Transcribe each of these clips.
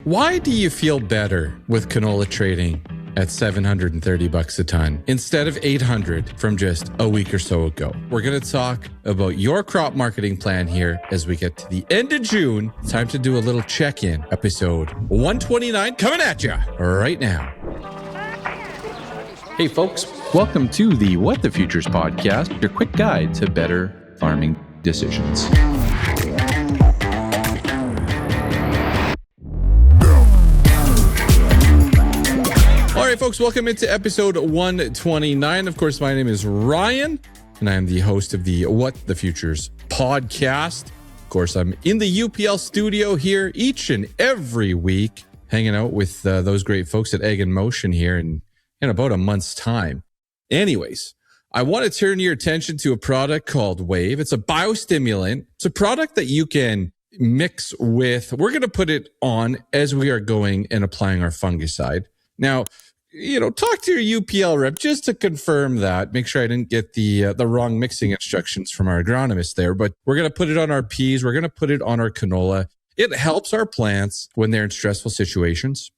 Why do you feel better with canola trading at $730 a ton instead of $800 from just a week or so ago? We're going to talk about your crop marketing plan here as we get to the end of June. Time to do a little check-in. Episode 129 coming at you right now. Hey folks, welcome to the What the Futures podcast, your quick guide to better farming decisions. All right, folks, welcome into episode 129. Of course, my name is Ryan, and I am the host of the What the Futures podcast. Of course, I'm in the UPL studio here each and every week, hanging out with those great folks at Egg in Motion here in about a month's time. Anyways, I want to turn your attention to a product called Wave. It's a biostimulant. It's a product that you can mix with. We're going to put it on as we are going and applying our fungicide. Now, talk to your UPL rep just to confirm that. Make sure I didn't get the wrong mixing instructions from our agronomist there. But we're going to put it on our peas. We're going to put it on our canola. It helps our plants when they're in stressful situations.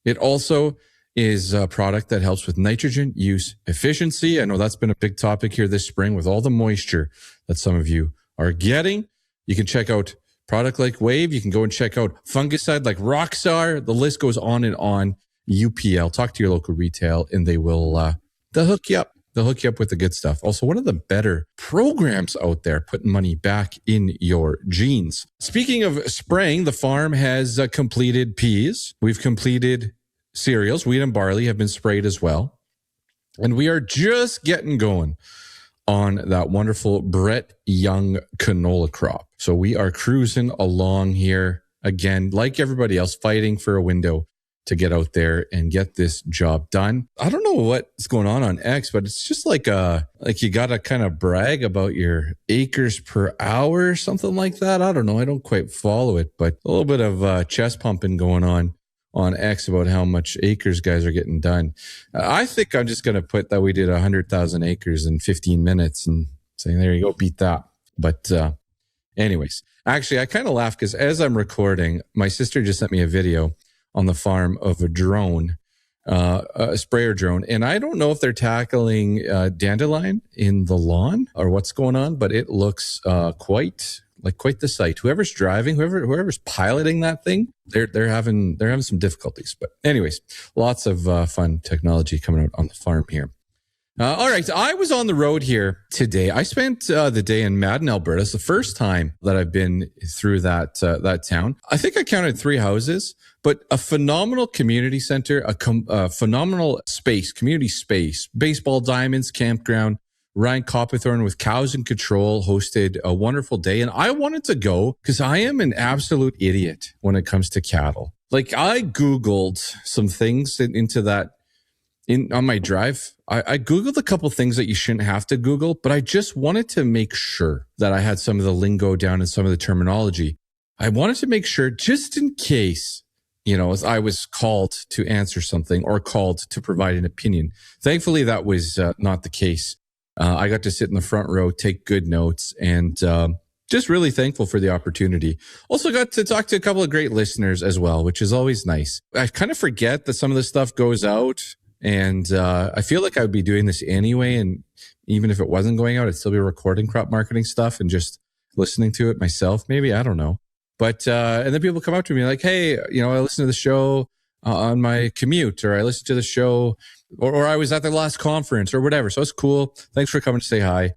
It also is a product that helps with nitrogen use efficiency. I know that's been a big topic here this spring with all the moisture that some of you are getting. You can check out product like Wave. You can go and check out fungicide like ROXAR. The list goes on and on. UPL, talk to your local retail and they'll hook you up. They'll hook you up with the good stuff. Also, one of the better programs out there, putting money back in your jeans. Speaking of spraying, the farm has completed peas. We've completed cereals. Wheat and barley have been sprayed as well. And we are just getting going on that wonderful BrettYoung canola crop. So we are cruising along here again, like everybody else, fighting for a window to get out there and get this job done. I don't know what's going on X, but it's just like you got to kind of brag about your acres per hour or something like that. I don't know. I don't quite follow it, but a little bit of chest pumping going on X about how much acres guys are getting done. I think I'm just going to put that we did 100,000 acres in 15 minutes and say, there you go, beat that. But anyways, actually, I kind of laugh because as I'm recording, my sister just sent me a video on the farm of a drone, a sprayer drone. And I don't know if they're tackling dandelion in the lawn or what's going on, but it looks quite the sight. Whoever's driving, whoever's piloting that thing, they're having some difficulties. But anyways, lots of fun technology coming out on the farm here. All right, I was on the road here today. I spent the day in Madden, Alberta. It's the first time that I've been through that town. I think I counted 3 houses, but a phenomenal community center, a phenomenal space, community space, baseball diamonds, campground. Ryan Copperthorne with Cows in Control hosted a wonderful day. And I wanted to go because I am an absolute idiot when it comes to cattle. Like I Googled some things on my drive. I Googled a couple things that you shouldn't have to Google, but I just wanted to make sure that I had some of the lingo down and some of the terminology. I wanted to make sure just in case, as I was called to answer something or called to provide an opinion. Thankfully, that was not the case. I got to sit in the front row, take good notes, and just really thankful for the opportunity. Also got to talk to a couple of great listeners as well, which is always nice. I kind of forget that some of this stuff goes out, and I feel like I would be doing this anyway. And even if it wasn't going out, I'd still be recording crop marketing stuff and just listening to it myself. Maybe, I don't know. But and then people come up to me like, hey, I listened to the show on my commute, or I listened to the show, or I was at the last conference or whatever. So it's cool. Thanks for coming to say hi.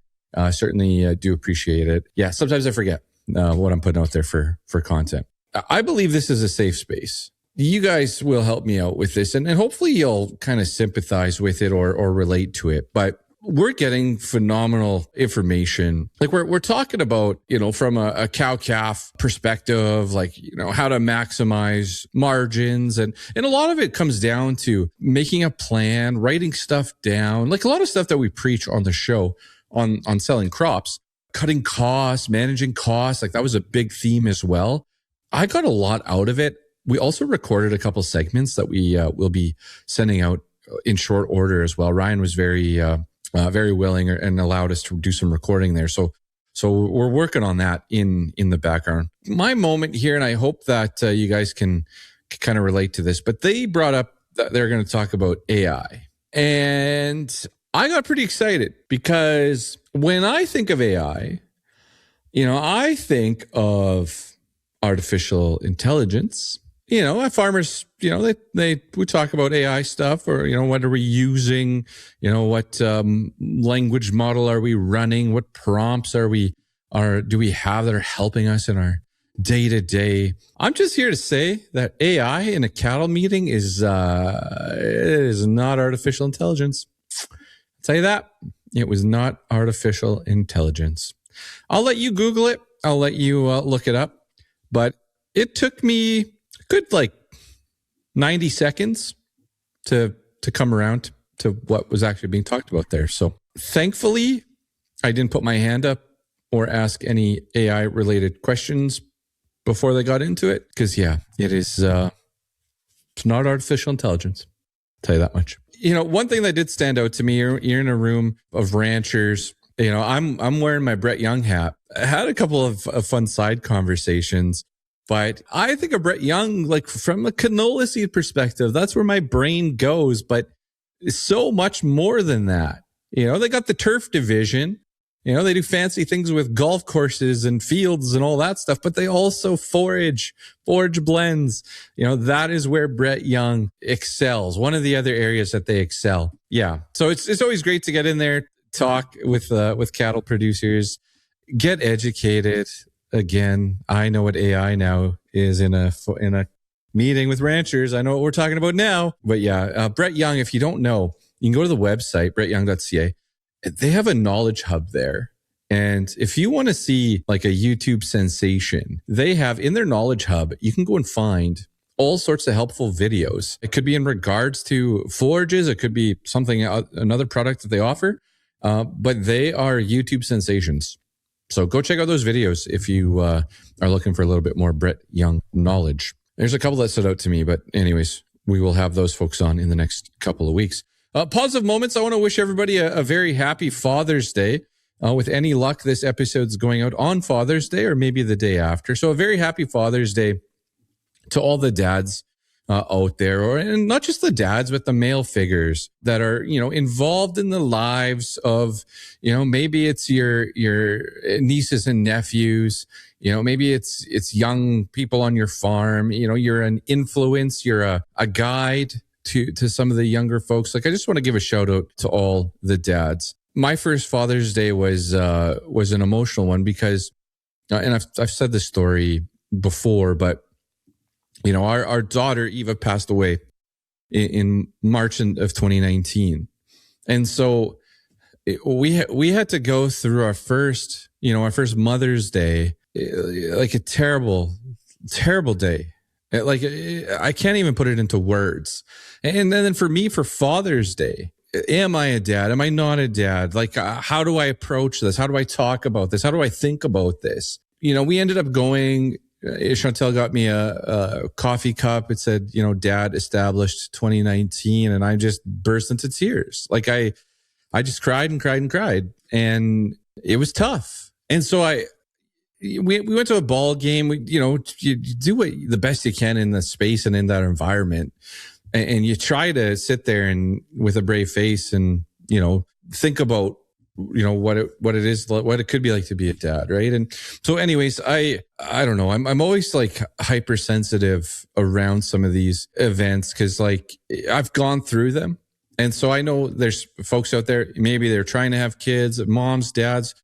Certainly do appreciate it. Yeah, sometimes I forget what I'm putting out there for content. I believe this is a safe space. You guys will help me out with this, and hopefully you'll kind of sympathize with it or relate to it. But we're getting phenomenal information. Like we're talking about, from a cow-calf perspective, like, how to maximize margins. And a lot of it comes down to making a plan, writing stuff down, like a lot of stuff that we preach on the show on selling crops, cutting costs, managing costs. Like that was a big theme as well. I got a lot out of it. We also recorded a couple segments that we will be sending out in short order as well. Ryan was very willing and allowed us to do some recording there. So we're working on that in the background. My moment here, and I hope that you guys can kind of relate to this, but they brought up that they're going to talk about AI. And I got pretty excited because when I think of AI, I think of artificial intelligence. Farmers, we talk about AI stuff, or, what are we using? What language model are we running? What prompts do we have that are helping us in our day to day? I'm just here to say that AI in a cattle meeting is not artificial intelligence. I'll tell you that. It was not artificial intelligence. I'll let you Google it. I'll let you look it up. But it took me a good 90 seconds to come around to what was actually being talked about there. So thankfully, I didn't put my hand up or ask any AI related questions before they got into it. Because it is it's not artificial intelligence. I'll tell you that much. One thing that did stand out to me, you're in a room of ranchers. I'm wearing my BrettYoung hat. I had a couple of fun side conversations, but I think of BrettYoung, from a canola seed perspective, that's where my brain goes, but it's so much more than that. They got the turf division, they do fancy things with golf courses and fields and all that stuff, but they also forage blends. That is where BrettYoung excels. One of the other areas that they excel. Yeah. So it's always great to get in there, talk with cattle producers, get educated. Again, I know what AI now is in a meeting with ranchers. I know what we're talking about now. But BrettYoung, if you don't know, you can go to the website, brettyoung.ca. They have a knowledge hub there. And if you want to see a YouTube sensation, they have in their knowledge hub, you can go and find all sorts of helpful videos. It could be in regards to forages. It could be another product that they offer. But they are YouTube sensations. So go check out those videos if you are looking for a little bit more BrettYoung knowledge. There's a couple that stood out to me, but anyways, we will have those folks on in the next couple of weeks. Positive moments. I want to wish everybody a very happy Father's Day. With any luck, this episode's going out on Father's Day or maybe the day after. So a very happy Father's Day to all the dads out there, and not just the dads, but the male figures that are, involved in the lives of, maybe it's your nieces and nephews, maybe it's young people on your farm, you're an influence, you're a guide to some of the younger folks. I just want to give a shout out to all the dads. My first Father's Day was an emotional one because, and I've said this story before, but our daughter Eva passed away in March of 2019, and so we had to go through our first Mother's Day, a terrible day. I can't even put it into words. And then for me, for Father's Day, am I a dad? Am I not a dad? How do I approach this? How do I talk about this? How do I think about this? We ended up going. Chantel got me a coffee cup. It said, Dad established 2019. And I just burst into tears. I just cried and cried and cried. And it was tough. And so we went to a ball game. You do the best you can in the space and in that environment. And you try to sit there and with a brave face and, think about, what it is, what it could be like to be a dad. Right. And so anyways, I don't know. I'm always hypersensitive around some of these events. Cause I've gone through them. And so I know there's folks out there, maybe they're trying to have kids, moms, dads,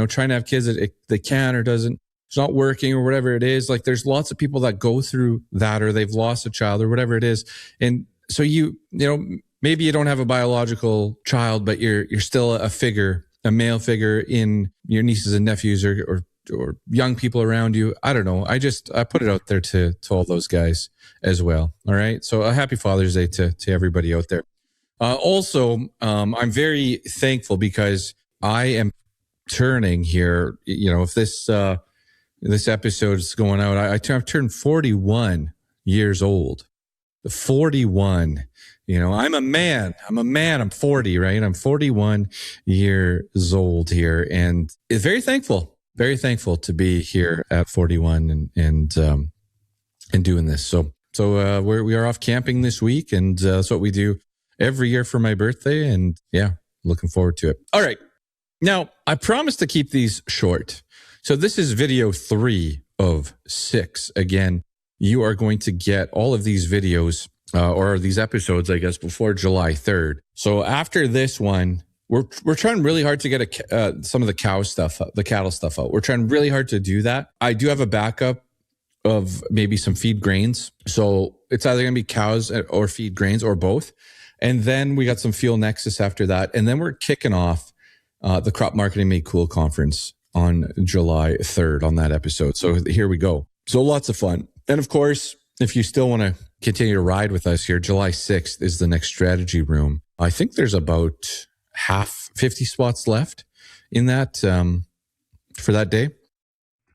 trying to have kids that they can or doesn't, it's not working or whatever it is. There's lots of people that go through that, or they've lost a child or whatever it is. And so maybe you don't have a biological child, but you're still a male figure in your nieces and nephews or young people around you. I don't know. I put it out there to all those guys as well. All right. So a happy Father's Day to everybody out there. Also, I'm very thankful because I am turning here. If this episode is going out, I've turned 41 years old. 41. I'm a man. I'm 40, right? I'm 41 years old here, and it's very thankful to be here at 41 and doing this. So So we are off camping this week, and that's what we do every year for my birthday. And yeah, looking forward to it. All right. Now, I promised to keep these short. So this is video 3 of 6. Again, you are going to get all of these videos or these episodes, I guess, before July 3rd. So after this one, we're trying really hard to get some of the cattle stuff out. We're trying really hard to do that. I do have a backup of maybe some feed grains. So it's either going to be cows or feed grains or both. And then we got some Fuel Nexus after that. And then we're kicking off the Crop Marketing Made Cool conference on July 3rd on that episode. So here we go. So lots of fun. And of course, if you still want to continue to ride with us here, July 6th is the next strategy room. I think there's about 50 spots left in that for that day.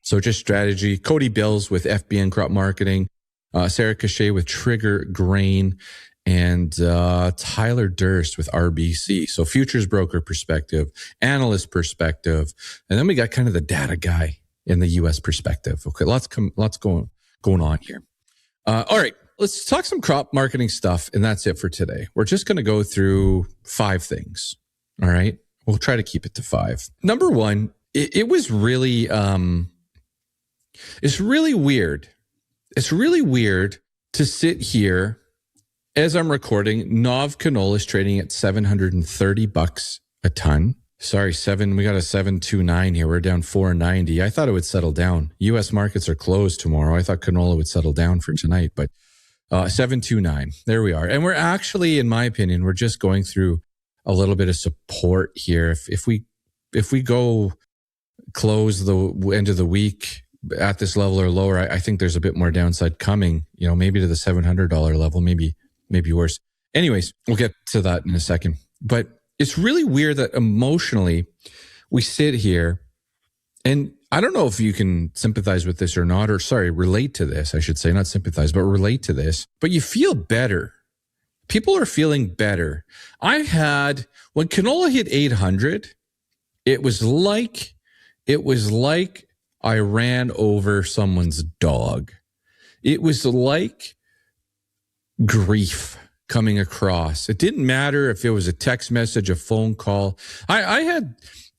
So just strategy. Cody Bills with FBN Crop Marketing, Sarah Cachet with Trigger Grain, and Tyler Durst with RBC. So futures broker perspective, analyst perspective, and then we got kind of the data guy in the U.S. perspective. Okay, lots going on here. All right, let's talk some crop marketing stuff, and that's it for today. We're just going to go through 5 things. All right, we'll try to keep it to 5. Number 1, it was really it's really weird. It's really weird to sit here. As I'm recording, Nov canola is trading at $730 a ton. Sorry, we got a 729 here. We're down 490. I thought it would settle down. U.S. markets are closed tomorrow. I thought canola would settle down for tonight, but 729. There we are. And we're actually, in my opinion, we're just going through a little bit of support here. If we go close the end of the week at this level or lower, I think there's a bit more downside coming. Maybe to the $700 level, maybe worse. Anyways, we'll get to that in a second. But it's really weird that emotionally we sit here, and I don't know if you can sympathize with this or not, or relate to this, I should say, not sympathize, but relate to this. But you feel better. People are feeling better. When canola hit 800, it was like I ran over someone's dog. It was like grief coming across. It didn't matter if it was a text message, a phone call. I had,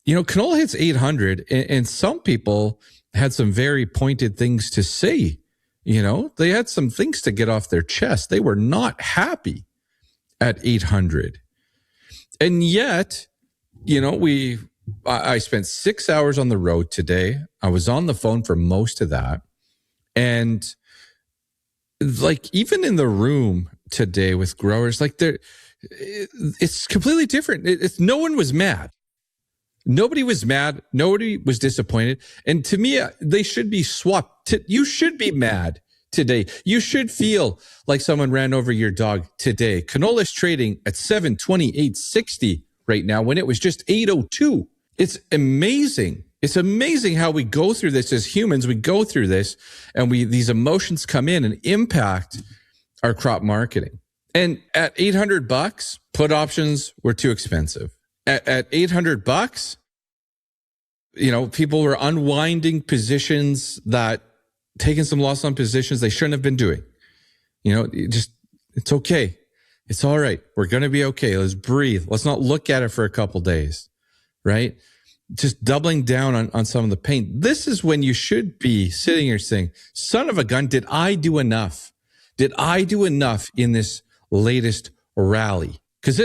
canola hits 800 and some people had some very pointed things to say. They had some things to get off their chest. They were not happy at 800. And yet, I spent 6 hours on the road today. I was on the phone for most of that. And even in the room today with growers, it's completely different. No one was mad. Nobody was mad. Nobody was disappointed. And to me, they should be swapped. You should be mad today. You should feel like someone ran over your dog today. Canola is trading at 728.60 right now when it was just 802. It's amazing. It's amazing how we go through this as humans. We go through this and these emotions come in and impact our crop marketing. And at $800, put options were too expensive. At $800, people were unwinding positions, taking some loss on positions they shouldn't have been doing. It's okay. It's all right. We're going to be okay. Let's breathe. Let's not look at it for a couple days, right? Just doubling down on some of the pain. This is when you should be sitting here saying, son of a gun, did I do enough? Did I do enough in this latest rally? Because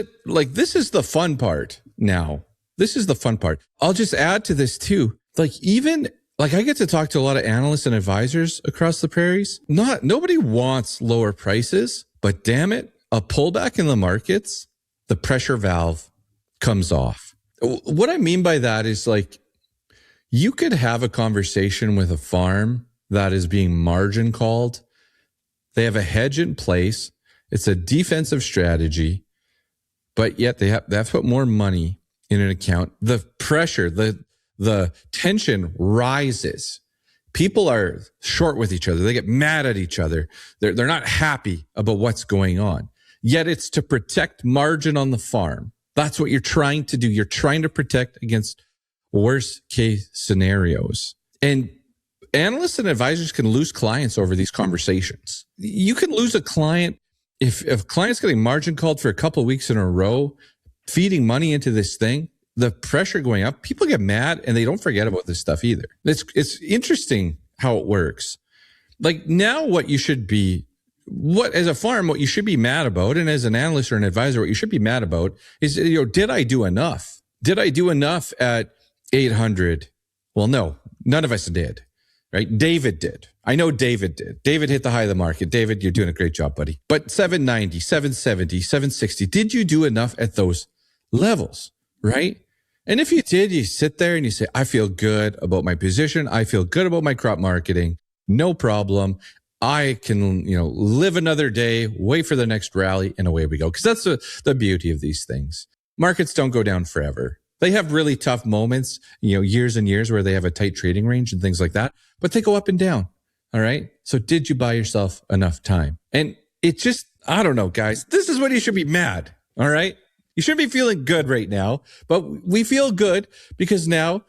this is the fun part now. This is the fun part. I'll just add to this too. I get to talk to a lot of analysts and advisors across the prairies. Nobody wants lower prices, but damn it, a pullback in the markets, the pressure valve comes off. What I mean by that is you could have a conversation with a farm that is being margin called. They have a hedge in place. It's a defensive strategy, but yet they have to put more money in an account. The pressure, the tension rises. People are short with each other. They get mad at each other. They're not happy about what's going on. Yet it's to protect margin on the farm. That's what you're trying to do. You're trying to protect against worst case scenarios. And analysts and advisors can lose clients over these conversations. You can lose a client if a client's getting margin called for a couple of weeks in a row, feeding money into this thing, the pressure going up, people get mad and they don't forget about this stuff either. It's interesting how it works. Like now what you should be, as a farm, what you should be mad about, and as an analyst or an advisor, what you should be mad about is, did I do enough? Did I do enough at 800? Well, no, none of us did, right? David did. I know David did. David hit the high of the market. David, you're doing a great job, buddy. But 790, 770, 760, did you do enough at those levels, right? And if you did, you sit there and you say, I feel good about my position. I feel good about my crop marketing. No problem. I can, live another day, wait for the next rally, and away we go. Because that's the beauty of these things. Markets don't go down forever. They have really tough moments, years and years where they have a tight trading range and things like that, but they go up and down. All right. So did you buy yourself enough time? And it just, I don't know, guys, this is when you should be mad. All right. You should be feeling good right now, but we feel good because now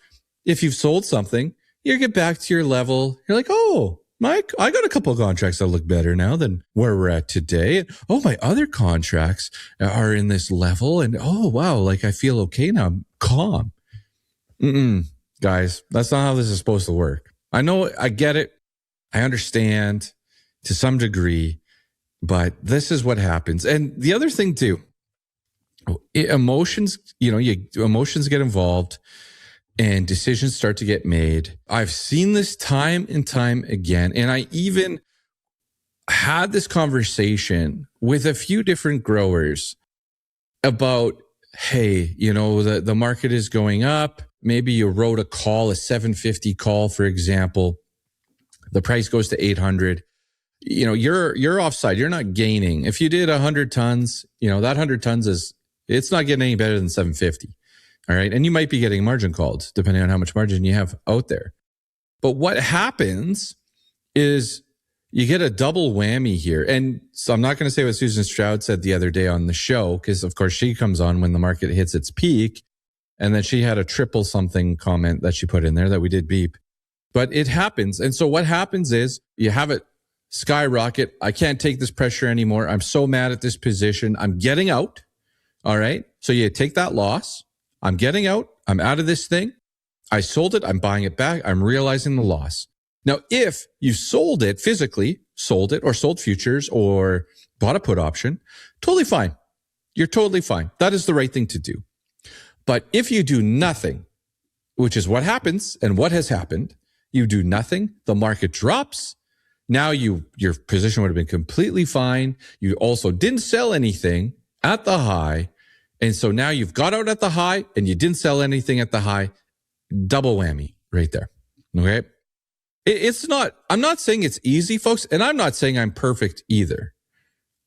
if you've sold something, you get back to your level. You're like, oh, Mike, I got a couple of contracts that look better now than where we're at today. And, oh, my other contracts are in this level. And oh, wow, like I feel okay now. I'm calm. Guys, that's not how this is supposed to work. I know, I get it. I understand to some degree, but this is what happens. And the other thing too, emotions, emotions get involved and decisions start to get made. I've seen this time and time again. And I even had this conversation with a few different growers about, hey, the market is going up. Maybe you wrote a call, a 750 call, for example. The price goes to 800. You're offside. You're not gaining. If you did 100 tons, that 100 tons it's not getting any better than 750. All right. And you might be getting margin called depending on how much margin you have out there. But what happens is you get a double whammy here. And so I'm not going to say what Susan Stroud said the other day on the show, because of course she comes on when the market hits its peak. And then she had a triple something comment that she put in there that we did beep. But it happens. And so what happens is you have it skyrocket. I can't take this pressure anymore. I'm so mad at this position. I'm getting out. All right. So you take that loss. I'm getting out. I'm out of this thing. I sold it. I'm buying it back. I'm realizing the loss. Now, if you sold it physically, sold it or sold futures or bought a put option, totally fine. You're totally fine. That is the right thing to do. But if you do nothing, which is what happens and what has happened, you do nothing, the market drops. Now your position would have been completely fine. You also didn't sell anything at the high. And so now you've got out at the high and you didn't sell anything at the high. Double whammy right there. Okay. I'm not saying it's easy, folks. And I'm not saying I'm perfect either.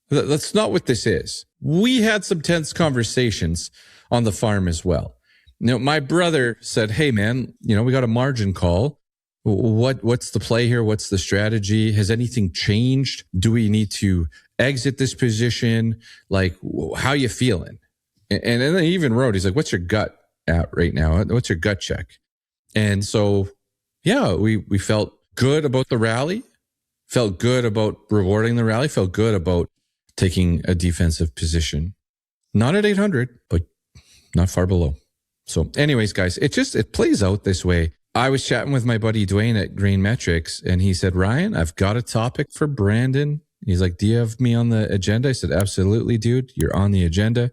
That's not what this is. We had some tense conversations on the farm as well. My brother said, hey man, we got a margin call. What's the play here? What's the strategy? Has anything changed? Do we need to exit this position? Like, how you feeling? And then he even wrote, he's like, what's your gut at right now? What's your gut check? And so, yeah, we felt good about the rally, felt good about rewarding the rally, felt good about taking a defensive position. Not at 800, but not far below. So anyways, guys, it plays out this way. I was chatting with my buddy Dwayne at Grain Metrics, and he said, Ryan, I've got a topic for Brandon. He's like, do you have me on the agenda? I said, absolutely, dude. You're on the agenda.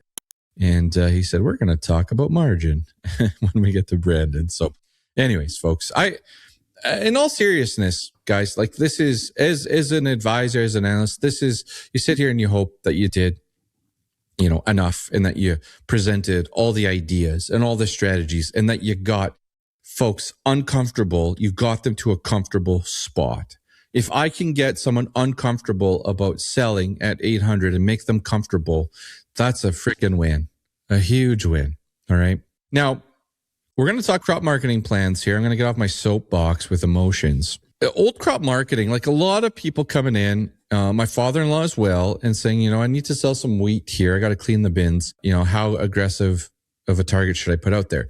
And he said, we're going to talk about margin when we get to Brandon. So anyways, folks, in all seriousness, guys, like this is, as an advisor, as an analyst, this is, you sit here and you hope that you did, enough and that you presented all the ideas and all the strategies and that you got folks uncomfortable. You got them to a comfortable spot. If I can get someone uncomfortable about selling at 800 and make them comfortable, that's a freaking win, a huge win. All right. Now, we're going to talk crop marketing plans here. I'm going to get off my soapbox with emotions. Old crop marketing, like a lot of people coming in, my father-in-law as well, and saying, I need to sell some wheat here. I got to clean the bins. How aggressive of a target should I put out there?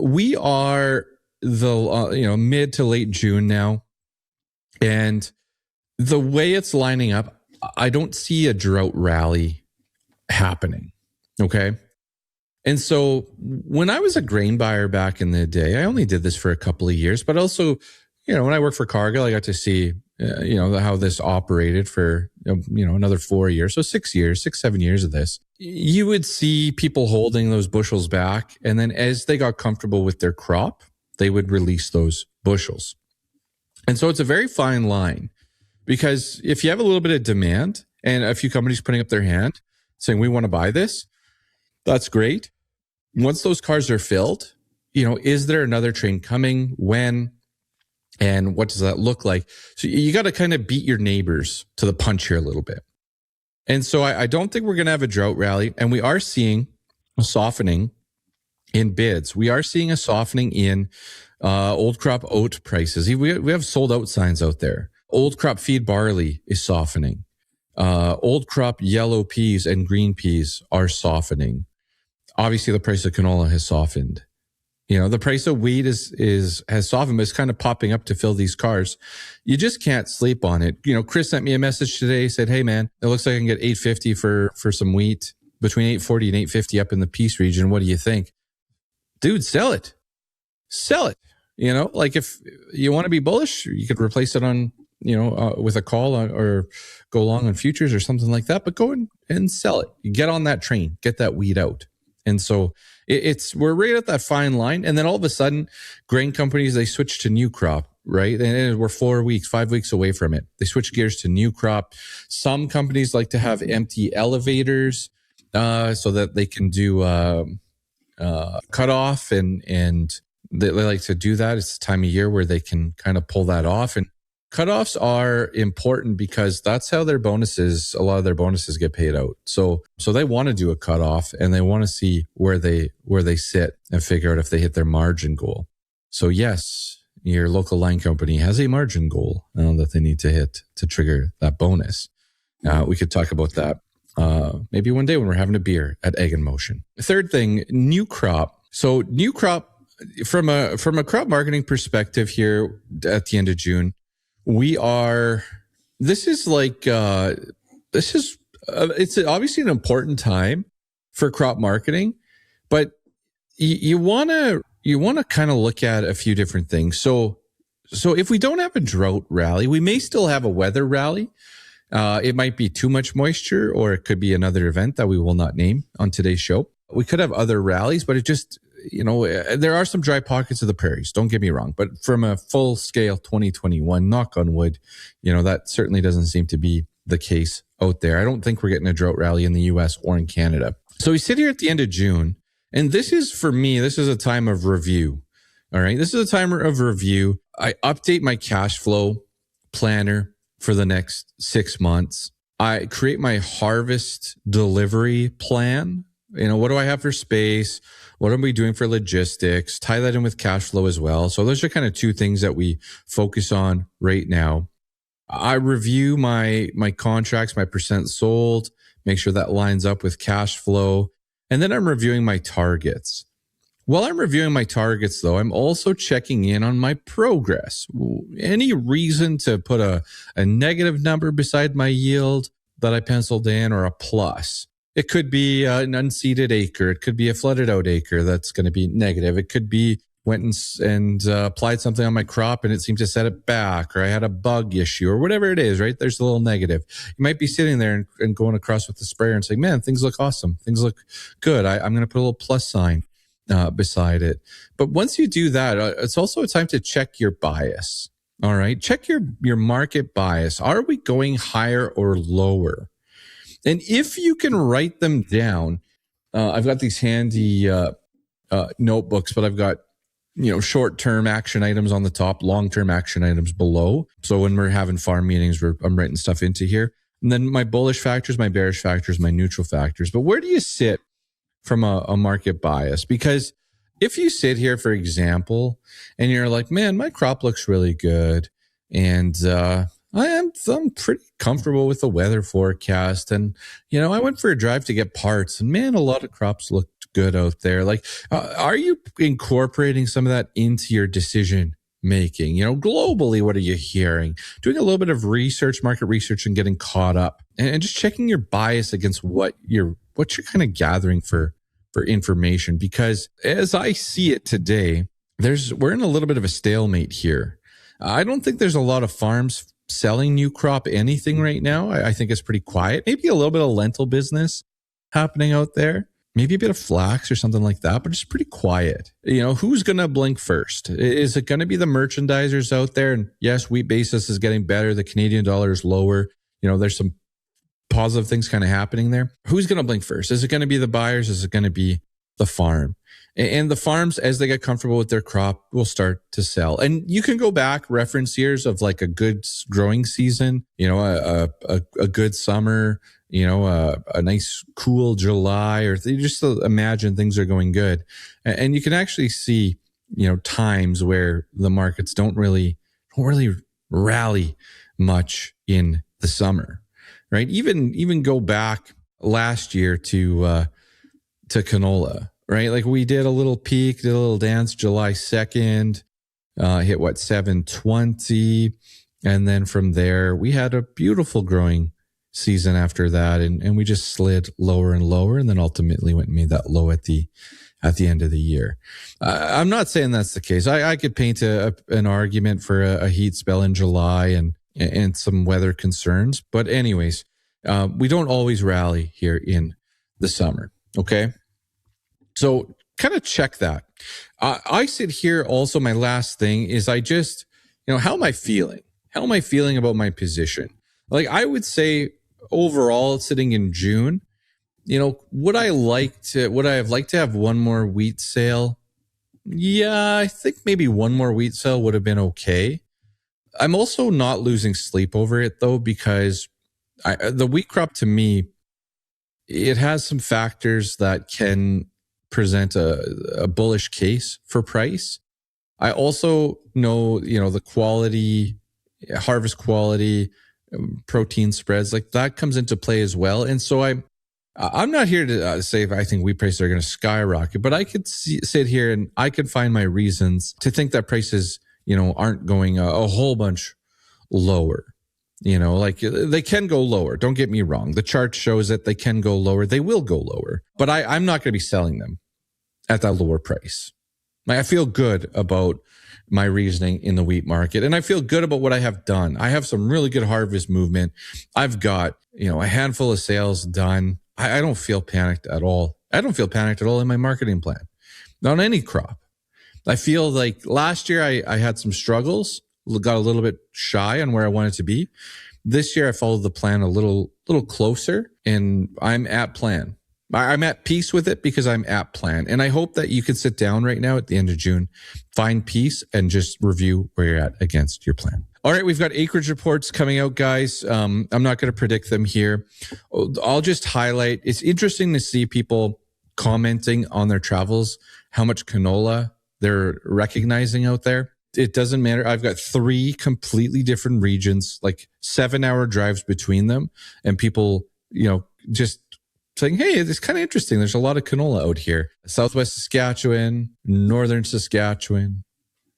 We are the, mid to late June now. And the way it's lining up, I don't see a drought rally happening. Okay. And so when I was a grain buyer back in the day, I only did this for a couple of years, but also, when I worked for Cargill, I got to see, how this operated for, another 4 years. So 6 years, 7 years of this. You would see people holding those bushels back. And then as they got comfortable with their crop, they would release those bushels. And so it's a very fine line, because if you have a little bit of demand and a few companies putting up their hand saying, we want to buy this, that's great. Once those cars are filled, is there another train coming? When? And what does that look like? So you got to kind of beat your neighbors to the punch here a little bit. And so I don't think we're going to have a drought rally. And we are seeing a softening in bids. We are seeing a softening in old crop oat prices. We have sold out signs out there. Old crop feed barley is softening. Old crop yellow peas and green peas are softening. Obviously, the price of canola has softened. The price of wheat has softened, but it's kind of popping up to fill these cars. You just can't sleep on it. Chris sent me a message today, said, hey man, it looks like I can get $8.50 for some wheat, between $8.40 and $8.50 up in the Peace region. What do you think? Dude, sell it. Sell it. Like if you want to be bullish, you could replace it on, with a call or go long on futures or something like that, but go and sell it. You get on that train, get that wheat out. And so we're right at that fine line. And then all of a sudden, grain companies, they switch to new crop, right? And we're 5 weeks away from it. They switch gears to new crop. Some companies like to have empty elevators so that they can do cutoff, and they like to do that. It's the time of year where they can kind of pull that off. And cutoffs are important because that's how a lot of their bonuses get paid out. So they want to do a cutoff, and they want to see where they sit and figure out if they hit their margin goal. So yes, your local line company has a margin goal that they need to hit to trigger that bonus. We could talk about that maybe one day when we're having a beer at Egg in Motion. Third thing, new crop. So new crop, from a crop marketing perspective here at the end of June, it's obviously an important time for crop marketing, but you want to kind of look at a few different things. So if we don't have a drought rally, we may still have a weather rally. It might be too much moisture, or it could be another event that we will not name on today's show. We could have other rallies, but it just, there are some dry pockets of the prairies, don't get me wrong. But from a full scale 2021, knock on wood, that certainly doesn't seem to be the case out there. I don't think we're getting a drought rally in the US or in Canada. So we sit here at the end of June, and this is a time of review. All right. This is a time of review. I update my cash flow planner for the next 6 months. I create my harvest delivery plan. What do I have for space? What are we doing for logistics? Tie that in with cash flow as well. So those are kind of two things that we focus on right now. I review my contracts, my percent sold, make sure that lines up with cash flow. And then I'm reviewing my targets. While I'm reviewing my targets, though, I'm also checking in on my progress. Any reason to put a negative number beside my yield that I penciled in, or a plus? It could be an unseeded acre. It could be a flooded out acre that's going to be negative. It could be went and applied something on my crop and it seemed to set it back, or I had a bug issue, or whatever it is, right? There's a little negative. You might be sitting there and going across with the sprayer and saying, man, things look awesome. Things look good. I'm going to put a little plus sign beside it. But once you do that, it's also a time to check your bias. All right. Check your market bias. Are we going higher or lower? And if you can write them down, I've got these handy notebooks, but I've got, short-term action items on the top, long-term action items below. So when we're having farm meetings, I'm writing stuff into here. And then my bullish factors, my bearish factors, my neutral factors. But where do you sit from a market bias? Because if you sit here, for example, and you're like, man, my crop looks really good, and I'm pretty comfortable with the weather forecast. And, I went for a drive to get parts, and man, a lot of crops looked good out there. Like, are you incorporating some of that into your decision making? Globally, what are you hearing? Doing a little bit of research, market research, and getting caught up, and just checking your bias against what you're kind of gathering for information. Because as I see it today, we're in a little bit of a stalemate here. I don't think there's a lot of farms selling new crop anything right now. I think it's pretty quiet. Maybe a little bit of lentil business happening out there. Maybe a bit of flax or something like that, but just pretty quiet. Who's going to blink first? Is it going to be the merchandisers out there? And yes, wheat basis is getting better. The Canadian dollar is lower. There's some positive things kind of happening there. Who's going to blink first? Is it going to be the buyers? Is it going to be the farm? And the farms, as they get comfortable with their crop, will start to sell. And you can go back, reference years of like a good growing season, a good summer, a nice cool July, or you just imagine things are going good. And you can actually see, times where the markets don't really rally much in the summer, right? Even go back last year to canola. Right? Like we did a little peak, did a little dance July 2nd, hit 720. And then from there, we had a beautiful growing season after that. And we just slid lower and lower, and then ultimately went and made that low at the end of the year. I'm not saying that's the case. I could paint an argument for a heat spell in July and some weather concerns. But anyways, we don't always rally here in the summer. Okay. So kind of check that. I sit here also, my last thing is I just, how am I feeling? How am I feeling about my position? Like I would say overall sitting in June, would I have liked to have one more wheat sale? Yeah, I think maybe one more wheat sale would have been okay. I'm also not losing sleep over it though, because the wheat crop to me, it has some factors that can present a bullish case for price. I also know, the quality, harvest quality, protein spreads, like that comes into play as well. And so I'm not here to say if I think wheat prices are going to skyrocket, but I could sit here and I could find my reasons to think that prices, aren't going a whole bunch lower. Like they can go lower. Don't get me wrong. The chart shows that they can go lower. They will go lower, but I'm not going to be selling them at that lower price. I feel good about my reasoning in the wheat market, and I feel good about what I have done. I have some really good harvest movement. I've got, a handful of sales done. I don't feel panicked at all. I don't feel panicked at all in my marketing plan, not on any crop. I feel like last year I had some struggles, got a little bit shy on where I wanted to be. This year I followed the plan a little closer, and I'm at plan. I'm at peace with it because I'm at plan. And I hope that you can sit down right now at the end of June, find peace, and just review where you're at against your plan. All right, we've got acreage reports coming out, guys. I'm not going to predict them here. I'll just highlight. It's interesting to see people commenting on their travels, how much canola they're recognizing out there. It doesn't matter. I've got 3 completely different regions, like 7-hour drives between them, and people, just saying, hey, it's kind of interesting. There's a lot of canola out here. Southwest Saskatchewan, Northern Saskatchewan,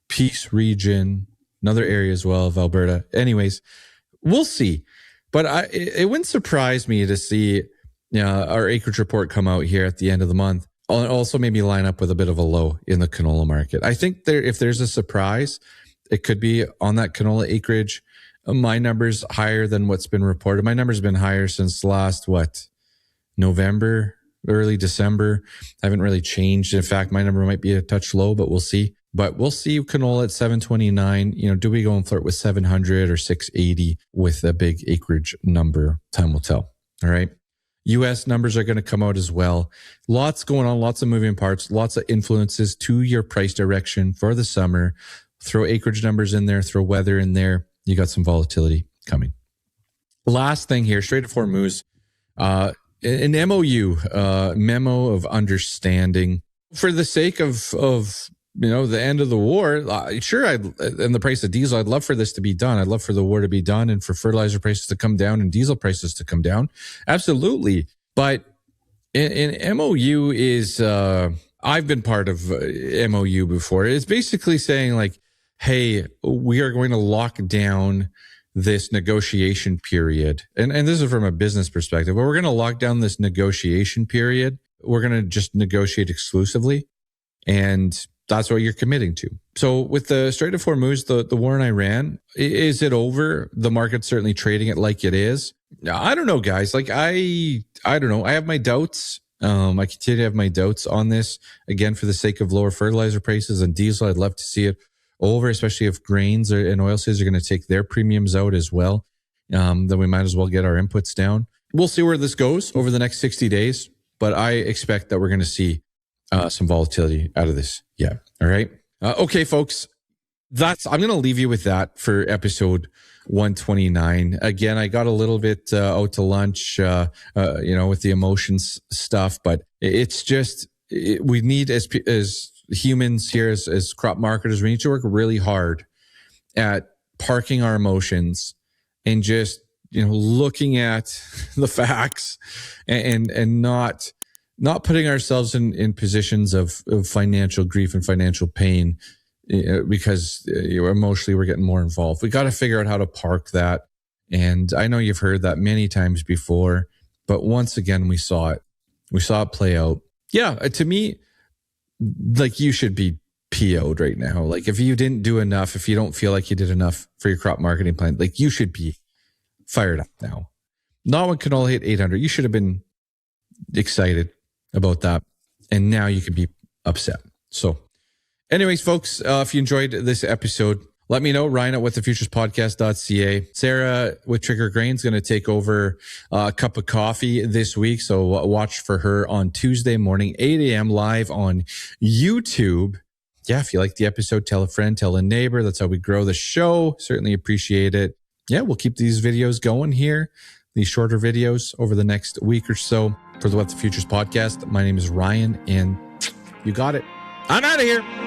Peace region, another area as well of Alberta. Anyways, we'll see. But it wouldn't surprise me to see our acreage report come out here at the end of the month. Also maybe line up with a bit of a low in the canola market. I think if there's a surprise, it could be on that canola acreage. My number's higher than what's been reported. My number's been higher since last, November, early December. I haven't really changed. In fact, my number might be a touch low, but we'll see. But we'll see canola at 729. Do we go and flirt with 700 or 680 with a big acreage number? Time will tell. All right. U.S. numbers are going to come out as well. Lots going on, lots of moving parts, lots of influences to your price direction for the summer. Throw acreage numbers in there, throw weather in there. You got some volatility coming. Last thing here, Strait of Hormuz. An MOU, memo of understanding, for the sake of the end of the war. Sure, and the price of diesel, I'd love for this to be done. I'd love for the war to be done and for fertilizer prices to come down and diesel prices to come down. Absolutely. But an MOU is, I've been part of MOU before. It's basically saying like, hey, we are going to lock down this negotiation period. And this is from a business perspective, but we're going to lock down this negotiation period. We're going to just negotiate exclusively. And that's what you're committing to. So with the Strait of Hormuz, the war in Iran, is it over? The market's certainly trading it like it is. I don't know, guys. Like I don't know. I have my doubts. I continue to have my doubts on this. Again, for the sake of lower fertilizer prices and diesel, I'd love to see it over, especially if grains and oilseeds are going to take their premiums out as well. Then we might as well get our inputs down. We'll see where this goes over the next 60 days, but I expect that we're going to see some volatility out of this. Yeah. All right. Okay, folks. I'm going to leave you with that for episode 129. Again, I got a little bit out to lunch, with the emotions stuff, but it's just, we need as humans here, as crop marketers, we need to work really hard at parking our emotions and just, looking at the facts and not putting ourselves in positions of financial grief and financial pain because emotionally we're getting more involved. We got to figure out how to park that. And I know you've heard that many times before, but once again, we saw it. We saw it play out. Yeah, to me, like, you should be PO'd right now. Like, if you didn't do enough, if you don't feel like you did enough for your crop marketing plan, like, you should be fired up now. Not when canola hit 800. You should have been excited about that. And now you can be upset. So anyways, folks, if you enjoyed this episode, let me know. Ryan at whatthefuturespodcast.ca. Sarah with Trigger Grain's going to take over a cup of coffee this week. So watch for her on Tuesday morning, 8 a.m. live on YouTube. Yeah, if you like the episode, tell a friend, tell a neighbor. That's how we grow the show. Certainly appreciate it. Yeah, we'll keep these videos going here, these shorter videos over the next week or so for the What the Futures podcast. My name is Ryan, and you got it. I'm out of here.